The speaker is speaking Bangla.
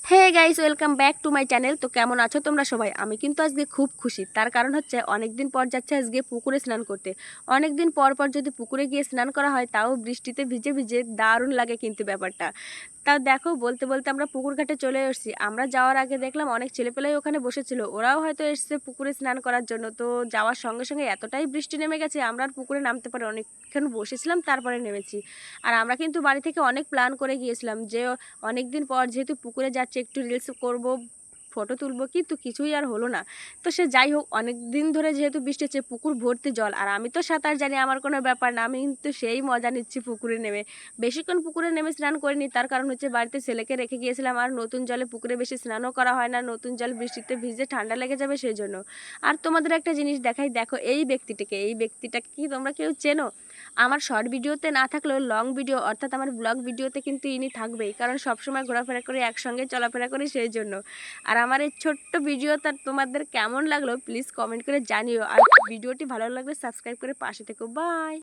Hey guys, welcome back to my channel. তো কেমন আছো তোমরা সবাই? আমি কিন্তু আজকে খুব খুশি। তার কারণ হচ্ছে অনেকদিন পর যাচ্ছে আজকে পুকুরে স্নান করতে। অনেকদিন পর পর যদি পুকুরে গিয়ে স্নান করা হয়, তাও বৃষ্টিতে ভিজে ভিজে দারুণ লাগে কিন্তু ব্যাপারটা। তা দেখো, বলতে বলতে আমরা পুকুর ঘাটে চলে এসেছি। আমরা যাওয়ার আগে দেখলাম অনেক ছেলেপেলেই ওখানে বসেছিল, ওরাও হয়তো এসছে পুকুরে স্নান করার জন্য। তো যাওয়ার সঙ্গে সঙ্গে এতটাই বৃষ্টি নেমে গেছে, আমরা আর পুকুরে নামতে পারি, অনেকক্ষণ বসেছিলাম তারপরে নেমেছি। আর আমরা কিন্তু বাড়ি থেকে অনেক প্ল্যান করে গিয়েছিলাম যে অনেক দিন পর যেহেতু পুকুরে যাচ্ছি, একটু রিলস করব, ফটো তুলবো, কিন্তু কিছুই আর হলো না। তো সে যাই হোক, অনেক দিন ধরে যেহেতু বৃষ্টি হচ্ছে, পুকুর ভর্তি জল, আর আমি তো সাঁতার জানি, আমার কোনো ব্যাপার না, আমি কিন্তু সেই মজা নিচ্ছি পুকুরে নেমে। বেশিক্ষণ পুকুরে নেমে স্নান করিনি, তার কারণ হচ্ছে বাড়িতে ছেলেকে রেখে গিয়েছিলাম, আর নতুন জলে পুকুরে বেশি স্নানও করা হয় না, নতুন জল বৃষ্টিতে ভিজে ঠান্ডা লেগে যাবে সেই জন্য। আর তোমাদের একটা জিনিস দেখাই, দেখো এই ব্যক্তিটাকে কি তোমরা কেউ চেনো? আমার শর্ট ভিডিওতে না থাকলেও লং ভিডিও অর্থাৎ আমার ব্লগ ভিডিওতে কিন্তু ইনি থাকবেই, কারণ সবসময় ঘোরাফেরা করে একসঙ্গে চলাফেরা করি সেই জন্য। আর আমার এই ছোট্ট ভিডিওটা তোমাদের কেমন লাগলো প্লিজ কমেন্ট করে জানিও, আর ভিডিওটি ভালো লাগলে সাবস্ক্রাইব করে পাশে থেকো। বাই।